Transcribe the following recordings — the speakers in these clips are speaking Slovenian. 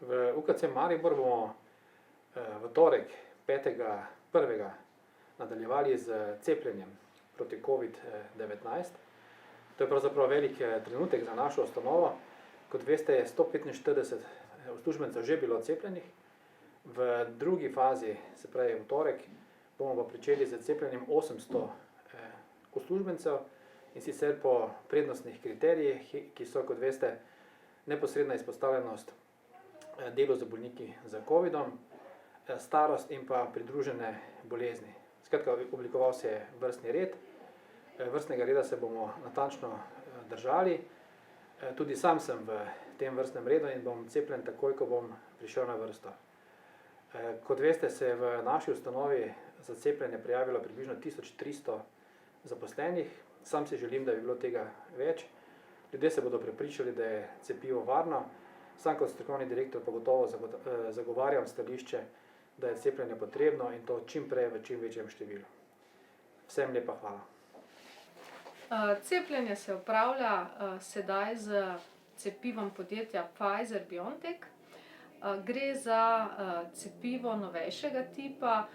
V UKC Maribor bomo v torek 5.1. nadaljevali z cepljenjem proti COVID-19. To je pravzaprav velik trenutek za našo ustanovo. Kot veste, je 145 uslužbencev že bilo cepljenih. V drugi fazi, se pravi v torek, bomo pa pričeli z cepljenjem 800 uslužbencev, in sicer po prednostnih kriterijih, ki so, kot veste, neposredna izpostavljenost delu z bolniki z COVID-om, starost in pa pridružene bolezni. Skratka, oblikoval se je vrstni red. Vrstnega reda se bomo natančno držali. Tudi sam sem v tem vrstnem redu in bom cepljen takoj, ko bom prišel na vrsto. Kot veste, se je v naši ustanovi za cepljenje prijavilo približno 1300 zaposlenih. Sam si želim, da bi bilo tega več. Ljudje se bodo prepričali, da je cepivo varno. Sam kot strokovni direktor pa gotovo zagovarjam stališče, da je cepljenje potrebno in to čim prej v čim večjem številu. Vsem lepa hvala. Cepljenje se opravlja sedaj z cepivom podjetja Pfizer-BioNTech. Gre za cepivo novejšega tipa,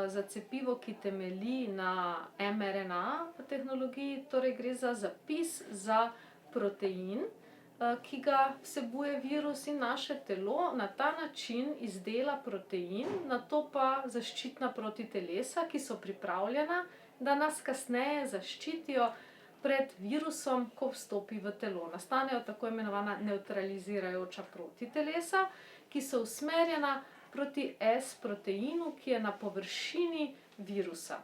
za cepivo, ki temelji na mRNA tehnologiji, torej gre za zapis za protein, ki ga vsebuje virus, in naše telo na ta način izdela protein, nato pa zaščitna protitelesa, ki so pripravljena, da nas kasneje zaščitijo pred virusom, ko vstopi v telo. Nastanejo tako imenovana nevtralizirajoča protitelesa, ki so usmerjena proti S-proteinu, ki je na površini virusa.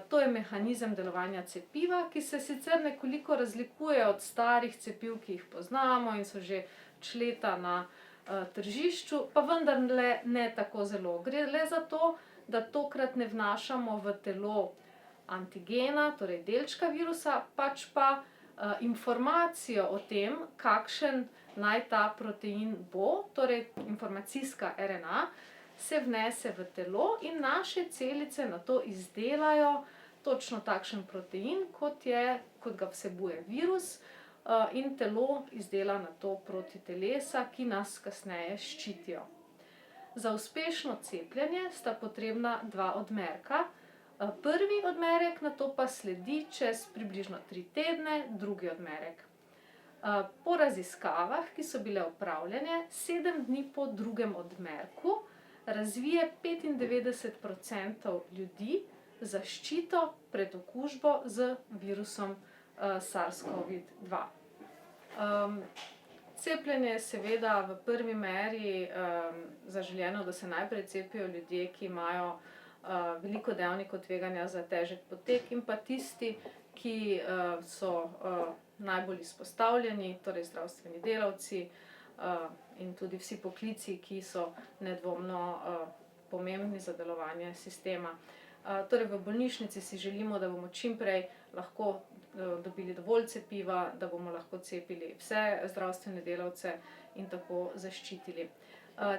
To je mehanizem delovanja cepiva, ki se sicer nekoliko razlikuje od starih cepiv, ki jih poznamo in so že leta na tržišču, pa vendarle ne tako zelo. Gre le za to, da tokrat ne vnašamo v telo antigena, torej delčka virusa, pač pa informacijo o tem, kakšen naj ta protein bo, torej informacijska RNA, se vnese v telo in naše celice nato izdelajo točno takšen protein, kot ga vsebuje virus, in telo izdela nato protitelesa, ki nas kasneje ščitijo. Za uspešno cepljenje sta potrebna dva odmerka. Prvi odmerek, nato pa sledi čez približno 3 tedne drugi odmerek. Po raziskavah, ki so bile opravljene, 7 dni po drugem odmerku razvije 95% ljudi zaščito pred okužbo z virusom SARS-CoV-2. Cepljenje je seveda v prvi meri zaželeno, da se najprej cepijo ljudje, ki imajo veliko dejavnikov tveganja za težek potek, in pa tisti, ki so najbolj izpostavljeni, torej zdravstveni delavci in tudi vsi poklici, ki so nedvomno pomembni za delovanje sistema. Torej v bolnišnici si želimo, da bomo čim prej lahko dobili dovolj cepiva, da bomo lahko cepili vse zdravstvene delavce in tako zaščitili.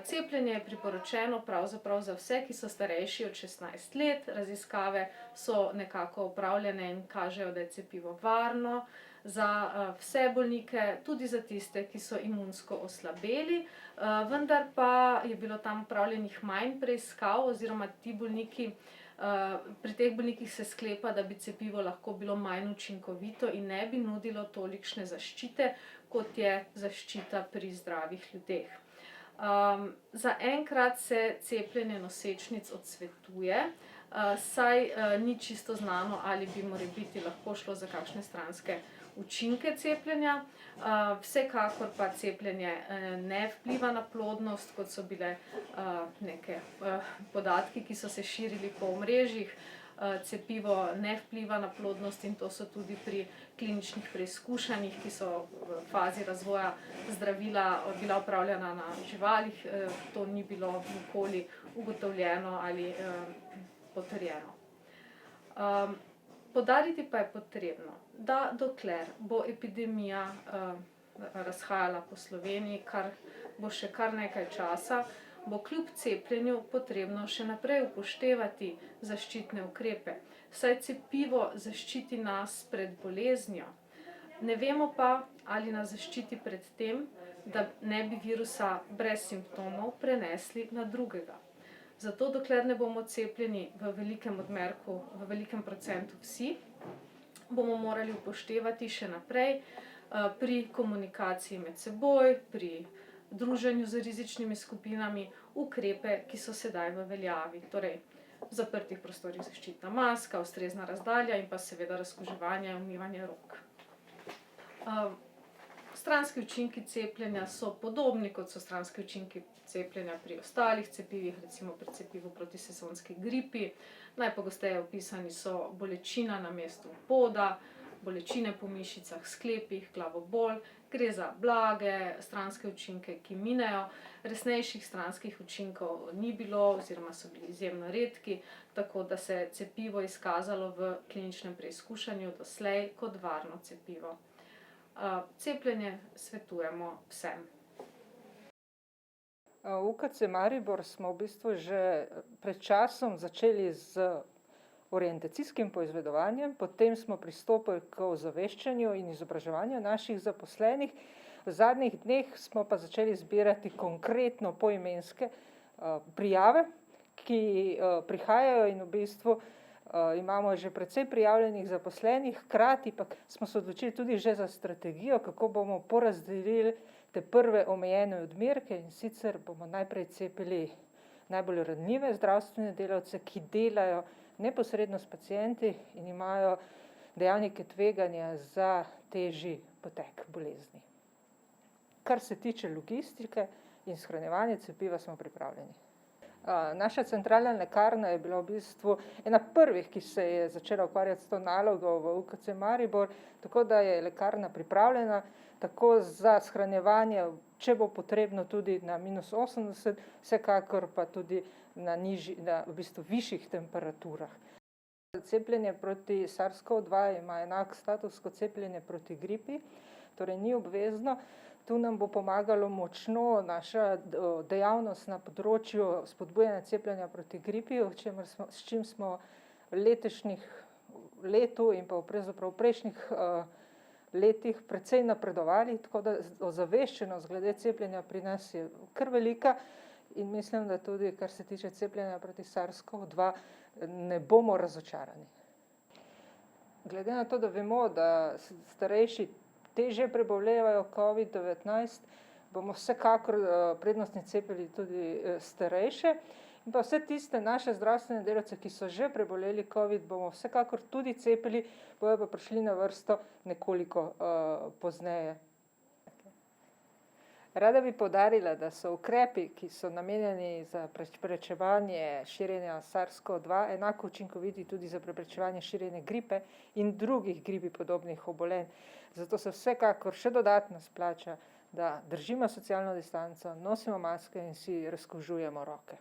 Cepljenje je priporočeno pravzaprav za vse, ki so starejši od 16 let. Raziskave so nekako opravljene in kažejo, da je cepivo varno za vse bolnike, tudi za tiste, ki so imunsko oslabeli, vendar pa je bilo tam opravljenih manj preiskav oziroma pri teh bolnikih se sklepa, da bi cepivo lahko bilo manj učinkovito in ne bi nudilo tolikšne zaščite, kot je zaščita pri zdravih ljudeh. Zaenkrat se cepljenje nosečnic odsvetuje, saj ni čisto znano, ali bi morebiti lahko šlo za kakšne stranske učinke cepljenja. Vsekakor pa cepljenje ne vpliva na plodnost, kot so bile neke podatki, ki so se širili po omrežjih. Cepivo ne vpliva na plodnost in to so tudi pri kliničnih preizkušanjih, ki so v fazi razvoja zdravila bila opravljena na živalih, to ni bilo nikoli ugotovljeno ali potrjeno. Poudariti pa je potrebno, da dokler bo epidemija razhajala po Sloveniji, kar bo še kar nekaj časa, bo kljub cepljenju potrebno še naprej upoštevati zaščitne ukrepe, saj cepivo zaščiti nas pred boleznijo. Ne vemo pa, ali nas zaščiti pred tem, da ne bi virusa brez simptomov prenesli na drugega. Zato, dokler ne bomo cepljeni v velikem odmerku, v velikem procentu vsi, bomo morali upoštevati še naprej pri komunikaciji med seboj, pri druženju z rizičnimi skupinami, ukrepe, ki so sedaj v veljavi. Torej, v zaprtih prostorih zaščitna maska, ustrezna razdalja in pa seveda razkuževanje in umivanje rok. Stranski učinki cepljenja so podobni, kot so stranski učinki cepljenja pri ostalih cepivih, recimo pri cepivu proti sezonski gripi. Najpogosteje opisani so bolečina na mestu vpoda, bolečine po mišicah, sklepih, glavobol. Gre za blage stranske učinke, ki minejo. Resnejših stranskih učinkov ni bilo oziroma so bili izjemno redki, tako da se je cepivo izkazalo v kliničnem preizkušanju doslej kot varno cepivo. Cepljenje svetujemo vsem. V UKC Maribor smo v bistvu že pred časom začeli z orientacijskim poizvedovanjem, potem smo pristopili k ozaveščanju in izobraževanju naših zaposlenih. V zadnjih dneh smo pa začeli zbirati konkretno poimenske prijave, ki prihajajo in v bistvu imamo že precej prijavljenih zaposlenih, hkrati pa smo se odločili tudi že za strategijo, kako bomo porazdelili te prve omejene odmerke, in sicer bomo najprej cepili najbolj ranljive zdravstvene delavce, ki delajo neposredno s pacienti in imajo dejavnike tveganja za težji potek bolezni. Kar se tiče logistike in shranjevanja cepiva, smo pripravljeni. Naša centralna lekarna je bila v bistvu ena prvih, ki se je začela ukvarjati s to nalogo v UKC Maribor, tako da je lekarna pripravljena tako za shranjevanje, če bo potrebno tudi na -80, vsekakor pa tudi na v bistvu višjih temperaturah. Cepljenje proti SARS-CoV-2 ima enak status kot cepljenje proti gripi, torej ni obvezno. Tu nam bo pomagalo močno naša dejavnost na področju spodbujanja cepljenja proti gripi, s čim smo v letošnjih letu in pa v prejšnjih letih precej napredovali, tako da ozaveščenost glede cepljenja pri nas je kar velika in mislim, da tudi, kar se tiče cepljenja proti SARS-CoV-2, ne bomo razočarani. Glede na to, da vemo, da starejši težje prebolevajo COVID-19, bomo vsekakor prednostno cepili tudi starejše. In pa vse tiste naše zdravstvene delavce, ki so že preboleli COVID, bomo vsekakor tudi cepili, bojo pa prišli na vrsto nekoliko pozneje. Rada bi poudarila, da so ukrepi, ki so namenjeni za preprečevanje širjenja SARS-CoV-2, enako učinkoviti tudi za preprečevanje širjenja gripe in drugih gripi podobnih obolenj. Zato se vsekakor še dodatno splača, da držimo socialno distanco, nosimo maske in si razkužujemo roke.